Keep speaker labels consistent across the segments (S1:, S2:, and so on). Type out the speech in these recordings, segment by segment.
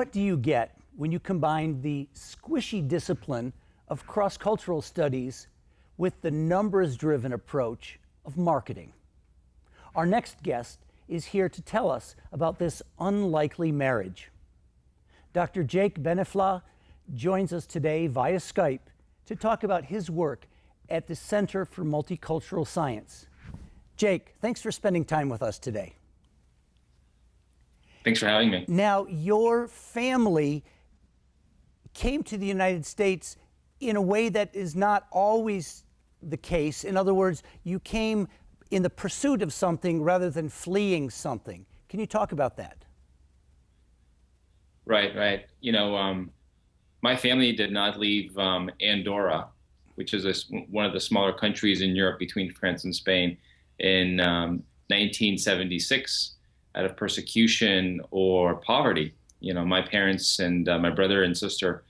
S1: What do you get when you combine the squishy discipline of cross-cultural studies with the numbers-driven approach of marketing? Our next guest is here to tell us about this unlikely marriage. Dr. Jake Beniflah joins us today via Skype to talk about his work at the Center for Multicultural Science. Jake, thanks for spending time with us today.
S2: Thanks for having me.
S1: Now, your family came to the United States in a way that is not always the case. In other words, you came in the pursuit of something rather than fleeing something. Can you talk about that?
S2: Right. You know, my family did not leave Andorra, which is one of the smaller countries in Europe between France and Spain, in 1976 out of persecution or poverty. You know, my parents and my brother and sister,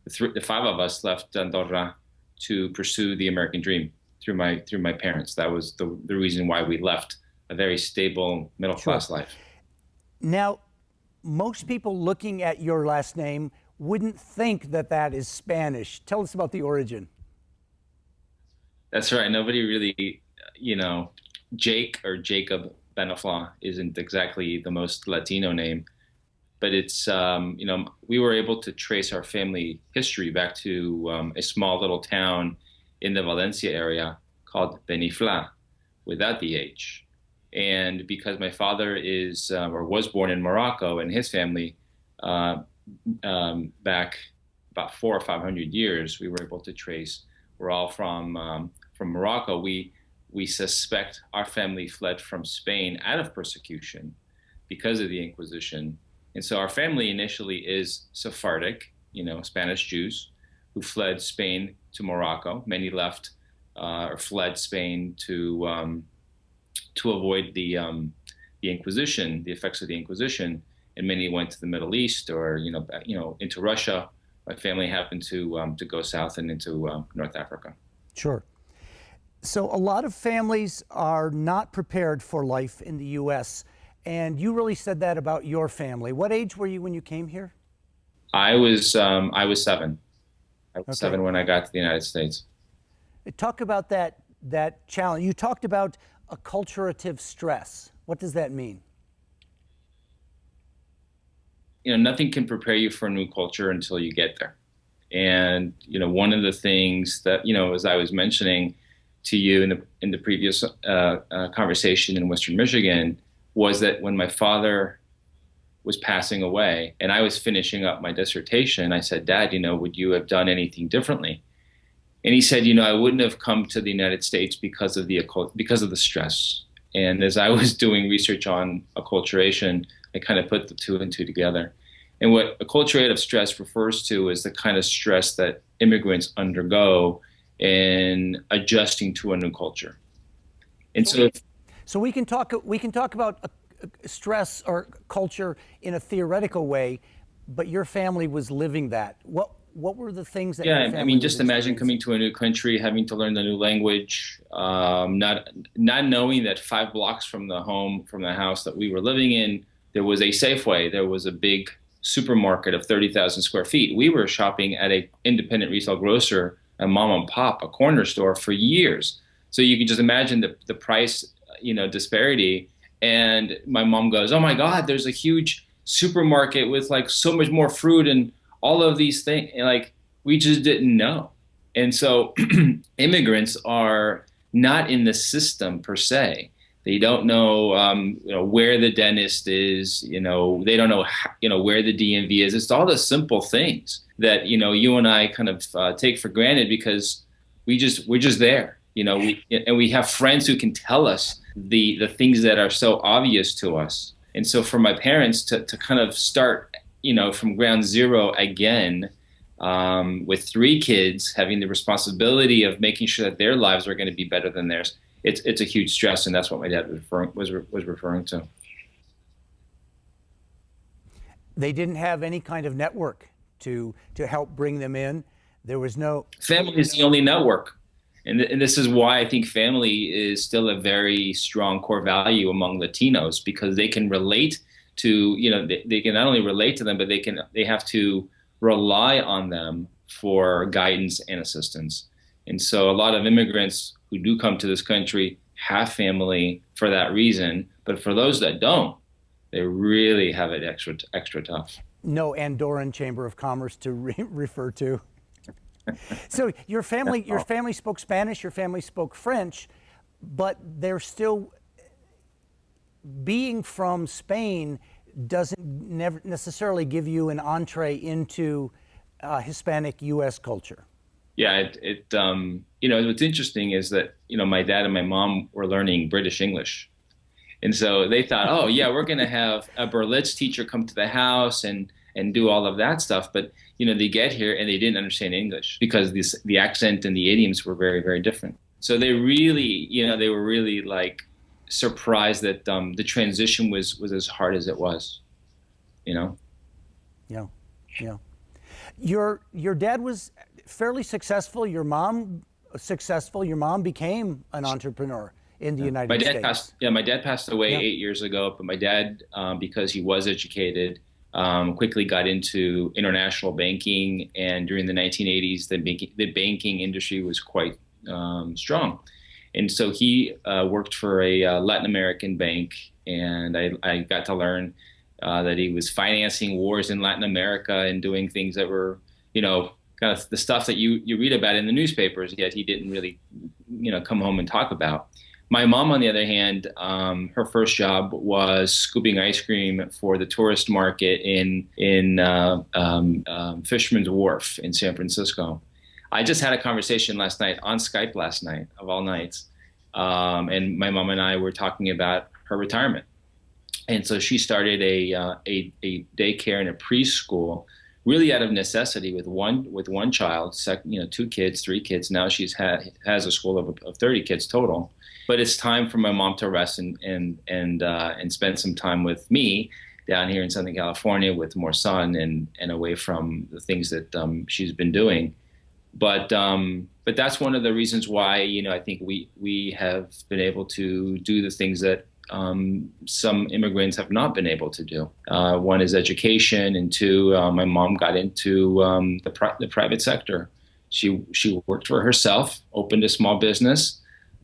S2: the five of us left Andorra to pursue the American dream through my parents. That was the reason why we left a very stable middle-class life.
S1: Now, most people looking at your last name wouldn't think that that is Spanish. Tell us about the origin.
S2: That's right. Nobody really, you know, Jake or Jacob Beniflah isn't exactly the most Latino name, but it's, you know, we were able to trace our family history back to a small little town in the Valencia area called Beniflah, without the H. And because my father is or was born in Morocco, and his family back about 400 or 500 years, we were able to trace. We're all from Morocco. We suspect our family fled from Spain out of persecution because of the Inquisition. And so our family initially is Sephardic, you know, Spanish Jews who fled Spain to Morocco. Many left or fled Spain to avoid the Inquisition, the effects of the Inquisition, and many went to the Middle East or into Russia. My family happened to go south and into North Africa.
S1: Sure. So a lot of families are not prepared for life in the U.S., and you really said that about your family. What age were you when you came here?
S2: I was 7. I was
S1: Okay.
S2: 7 when I got to the United States.
S1: Talk about that challenge. You talked about acculturative stress. What does that mean?
S2: You know, nothing can prepare you for a new culture until you get there. And, you know, one of the things that, you know, as I was mentioning to you in the previous conversation in Western Michigan, was that when my father was passing away and I was finishing up my dissertation, I said, Dad, you know, would you have done anything differently? And he said, you know, I wouldn't have come to the United States because of the stress. And as I was doing research on acculturation, I kind of put the two and two together. And what acculturative stress refers to is the kind of stress that immigrants undergo in adjusting to a new culture. And
S1: so we can talk about stress or culture in a theoretical way, but your family was living that. What were the things that?
S2: Yeah, I mean, just imagine coming to a new country, having to learn the new language, not knowing that 5 blocks from the house that we were living in, there was a Safeway, there was a big supermarket of 30,000 square feet. We were shopping at an independent retail grocer, a mom and pop, a corner store for years. So you can just imagine the price, you know, disparity. And my mom goes, "Oh my God, there's a huge supermarket with like so much more fruit and all of these things." And like, we just didn't know. And so immigrants are not in the system per se. They don't know, you know, where the dentist is. You know, they don't know, you know, where the DMV is. It's all the simple things that, you know, you and I kind of take for granted because we're just there. You know, we have friends who can tell us the things that are so obvious to us. And so for my parents to kind of start, you know, from ground zero again, with 3 kids, having the responsibility of making sure that their lives are going to be better than theirs, it's a huge stress, and that's what my dad was referring to.
S1: They didn't have any kind of network to help bring them in. There was no
S2: family is the only network. And this is why I think family is still a very strong core value among Latinos, because they can relate to, they can not only relate to them, but they have to rely on them for guidance and assistance. And so a lot of immigrants who do come to this country have family for that reason. But for those that don't, they really have it extra tough.
S1: No Andorran Chamber of Commerce to refer to. So your family spoke Spanish, your family spoke French, but they're still, being from Spain doesn't never necessarily give you an entree into Hispanic U.S. culture.
S2: Yeah, what's interesting is that, my dad and my mom were learning British English. And so they thought, oh yeah, we're going to have a Berlitz teacher come to the house and do all of that stuff. But, they get here and they didn't understand English because the accent and the idioms were very, very different. So they really, they were really like surprised that the transition was as hard as it was, Yeah.
S1: Your dad was fairly successful. Your mom successful. Your mom became an entrepreneur in the United States.
S2: My dad passed away 8 years ago, but my dad, because he was educated, quickly got into international banking, and during the 1980s, the banking industry was quite strong. And so he worked for a Latin American bank, and I got to learn that he was financing wars in Latin America and doing things that were, kind of the stuff that you read about in the newspapers, yet he didn't really, come home and talk about. My mom, on the other hand, her first job was scooping ice cream for the tourist market in Fisherman's Wharf in San Francisco. I just had a conversation last night on Skype last night, of all nights, and my mom and I were talking about her retirement. And so she started a daycare and a preschool, really out of necessity, with one child, 2 kids, 3 kids. Now she has a school of 30 kids total. But it's time for my mom to rest and spend some time with me down here in Southern California with more sun and away from the things that she's been doing. But that's one of the reasons why, I think we have been able to do the things that some immigrants have not been able to do. One is education, and 2, my mom got into the private sector. She worked for herself, opened a small business,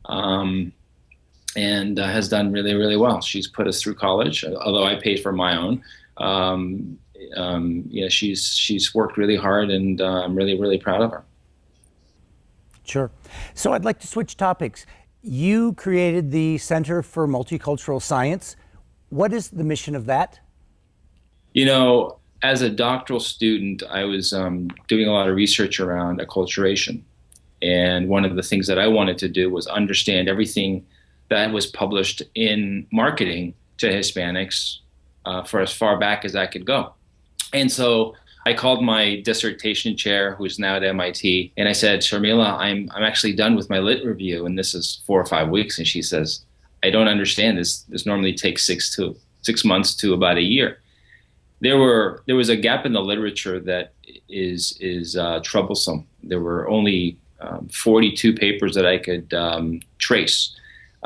S2: and has done really, really well. She's put us through college, although I paid for my own. She's worked really hard, and I'm really, really proud of her.
S1: Sure. So I'd like to switch topics. You created the Center for Multicultural Science. What is the mission of that?
S2: As a doctoral student, I was doing a lot of research around acculturation. And one of the things that I wanted to do was understand everything that was published in marketing to Hispanics for as far back as I could go. And so I called my dissertation chair, who's now at MIT, and I said, Sharmila, I'm actually done with my lit review, and this is 4 or 5 weeks. And she says, I don't understand this. This normally takes 6 months to about a year. There was a gap in the literature that is troublesome. There were only 42 papers that I could trace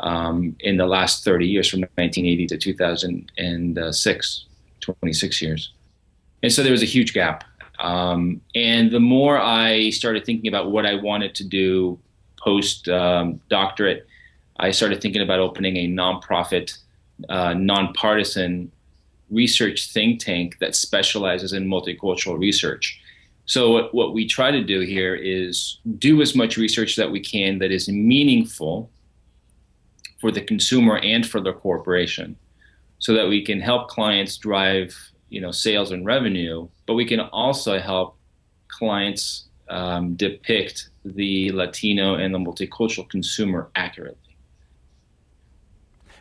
S2: in the last 30 years, from 1980 to 2006, 26 years. And so there was a huge gap. And the more I started thinking about what I wanted to do post-doctorate, I started thinking about opening a nonprofit, nonpartisan research think tank that specializes in multicultural research. So what we try to do here is do as much research that we can that is meaningful for the consumer and for the corporation, so that we can help clients drive sales and revenue, but we can also help clients depict the Latino and the multicultural consumer accurately.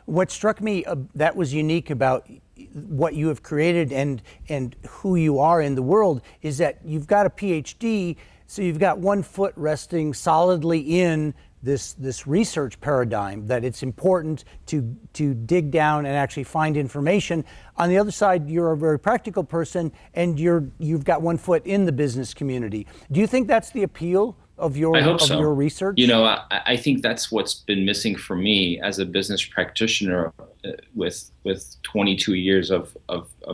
S1: What struck me that was unique about what you have created and who you are in the world is that you've got a PhD, so you've got one foot resting solidly in this research paradigm, that it's important to dig down and actually find information. On the other side, you're a very practical person, and you've got one foot in the business community. Do you think that's the appeal of your
S2: I hope so.
S1: your research?
S2: You know, I think that's what's been missing for me as a business practitioner with 22 years of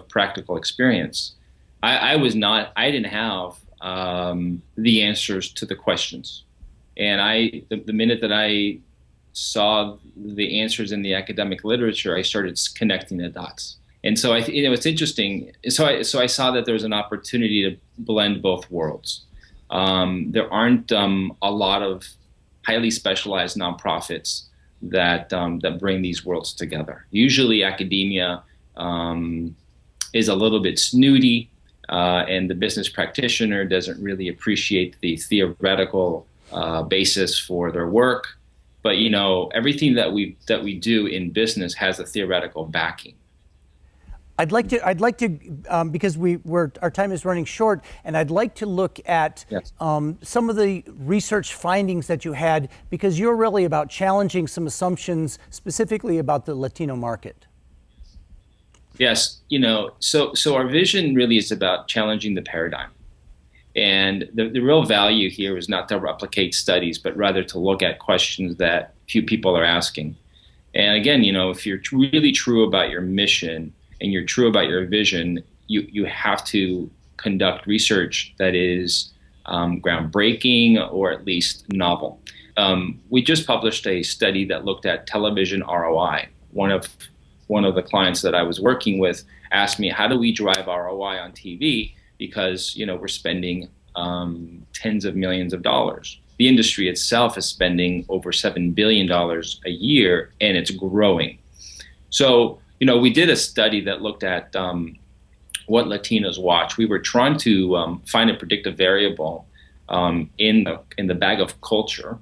S2: practical experience. I didn't have the answers to the questions. And the minute that I saw the answers in the academic literature, I started connecting the dots. And so it's interesting. So I saw that there was an opportunity to blend both worlds. There aren't a lot of highly specialized nonprofits that bring these worlds together. Usually, academia is a little bit snooty, and the business practitioner doesn't really appreciate the theoretical basis for their work. But you know, everything that we do in business has a theoretical backing.
S1: I'd like to, because our time is running short, and I'd like to look at
S2: Yes.
S1: some of the research findings that you had, because you're really about challenging some assumptions specifically about the Latino market.
S2: Yes, you know, so our vision really is about challenging the paradigm. And the real value here is not to replicate studies, but rather to look at questions that few people are asking. And again, you know, if you're really true about your mission and you're true about your vision, you have to conduct research that is groundbreaking or at least novel. We just published a study that looked at television ROI. One of the clients that I was working with asked me, how do we drive ROI on TV? Because, you know, we're spending tens of millions of dollars. The industry itself is spending over $7 billion a year, and it's growing. So, you know, we did a study that looked at what Latinos watch. We were trying to find a predictive variable in the bag of culture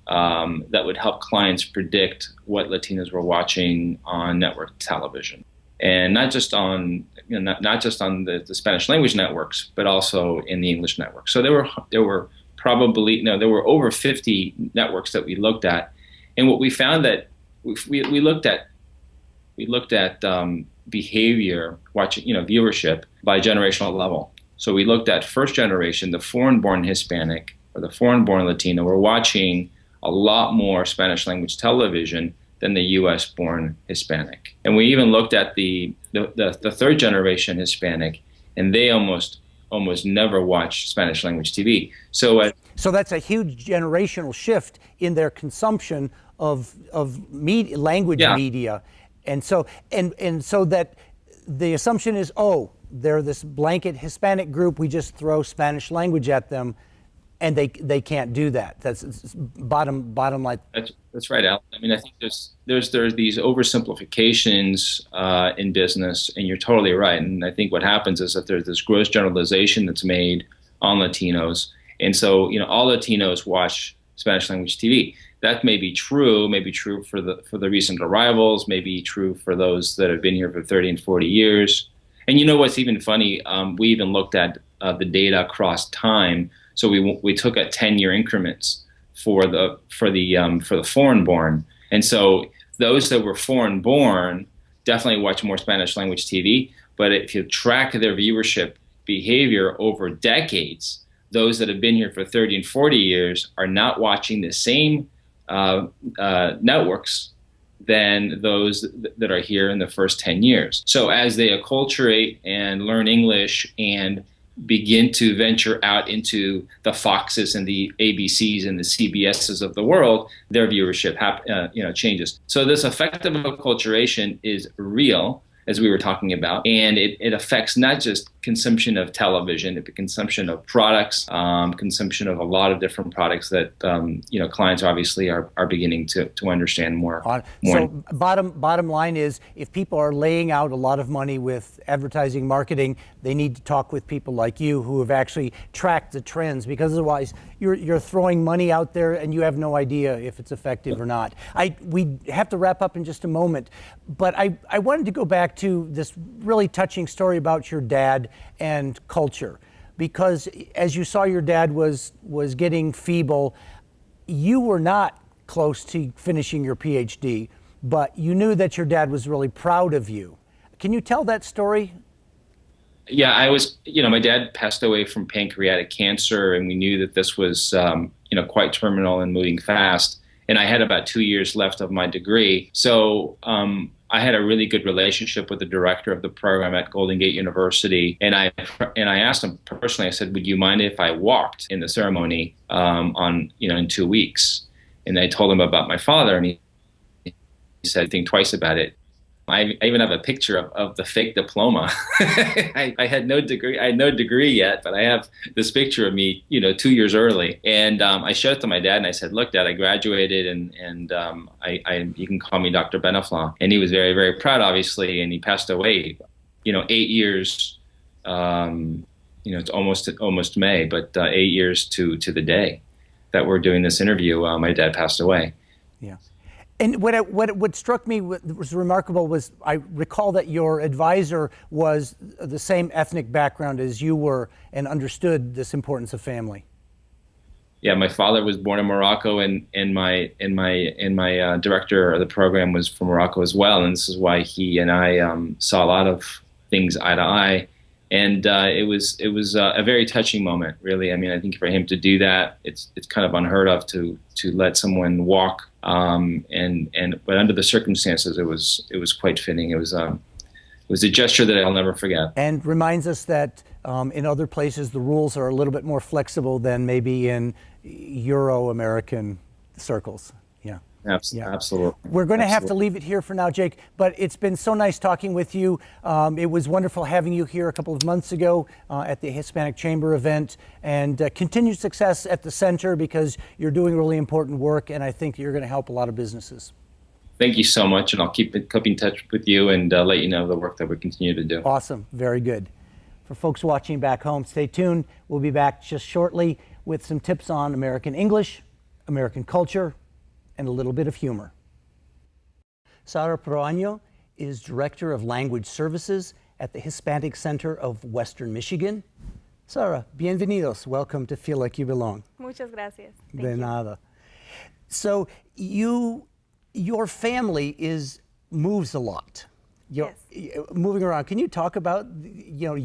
S2: that would help clients predict what Latinos were watching on network television, and not just on the Spanish language networks, but also in the English network. So there were over 50 networks that we looked at, and what we found that we looked at behavior, watching, you know, viewership by generational level. So we looked at first generation, the foreign-born Hispanic or the foreign-born Latino were watching a lot more Spanish language television than the U.S.-born Hispanic. And we even looked at the third generation Hispanic, and they almost never watch Spanish language TV. So
S1: that's a huge generational shift in their consumption of language media. And so that the assumption is, oh, they're this blanket Hispanic group, we just throw Spanish language at them, and they can't do that. That's bottom line.
S2: That's right, Al. I mean, I think there's these oversimplifications in business, and you're totally right. And I think what happens is that there's this gross generalization that's made on Latinos, and so, you know, all Latinos watch Spanish language TV. That may be true for the recent arrivals, may be true for those that have been here for 30 and 40 years. And you know what's even funny? We even looked at the data across time. So we took at 10-year increments for the foreign-born, and so those that were foreign-born definitely watch more Spanish language TV. But if you track their viewership behavior over decades, those that have been here for 30 and 40 years are not watching the same networks than those that are here in the first 10 years. So as they acculturate and learn English and begin to venture out into the Foxes and the ABCs and the CBSs of the world, their viewership changes. So this effective acculturation is real, as we were talking about, and it affects not just consumption of television, but consumption of products, consumption of a lot of different products that clients obviously are beginning to understand more.
S1: So bottom line is, if people are laying out a lot of money with advertising marketing, they need to talk with people like you who have actually tracked the trends, because otherwise you're throwing money out there and you have no idea if it's effective or not. We have to wrap up in just a moment, but I wanted to go back to this really touching story about your dad and culture, because as you saw your dad was getting feeble, you were not close to finishing your PhD, but you knew that your dad was really proud of you. Can you tell that story?
S2: Yeah, I was, my dad passed away from pancreatic cancer, and we knew that this was, quite terminal and moving fast. And I had about 2 years left of my degree. So I had a really good relationship with the director of the program at Golden Gate University. And I asked him personally, I said, would you mind if I walked in the ceremony in 2 weeks? And I told him about my father, and he said, think twice about it. I even have a picture of the fake diploma. I had no degree yet, but I have this picture of me, 2 years early. And I showed it to my dad, and I said, "Look, Dad, I graduated, and you can call me Dr. Beniflah." And he was very, very proud, obviously. And he passed away, 8 years. It's almost May, but 8 years to the day that we're doing this interview. My dad passed away.
S1: Yeah. And what struck me was remarkable was I recall that your advisor was the same ethnic background as you were and understood this importance of family.
S2: Yeah, my father was born in Morocco, and my director of the program was from Morocco as well, and this is why he and I saw a lot of things eye to eye, and it was a very touching moment, really. I mean, I think for him to do that, it's kind of unheard of to let someone walk. But under the circumstances, it was quite fitting. It was a gesture that I'll never forget.
S1: And reminds us that in other places the rules are a little bit more flexible than maybe in Euro-American circles. Yeah.
S2: Absolutely.
S1: We're going to have to leave it here for now, Jake, but it's been so nice talking with you. It was wonderful having you here a couple of months ago at the Hispanic Chamber event, and continued success at the center, because you're doing really important work, and I think you're going to help a lot of businesses.
S2: Thank you so much, and I'll keep in touch with you and let you know the work that we continue to do.
S1: Awesome. Very good. For folks watching back home, stay tuned. We'll be back just shortly with some tips on American English, American culture, and a little bit of humor. Sara Proaño is Director of Language Services at the Hispanic Center of Western Michigan. Sara, bienvenidos. Welcome to Feel Like You Belong.
S3: Muchas gracias. Thank
S1: De
S3: you.
S1: nada. So your family moves a lot.
S3: Yes.
S1: Moving around. Can you talk about,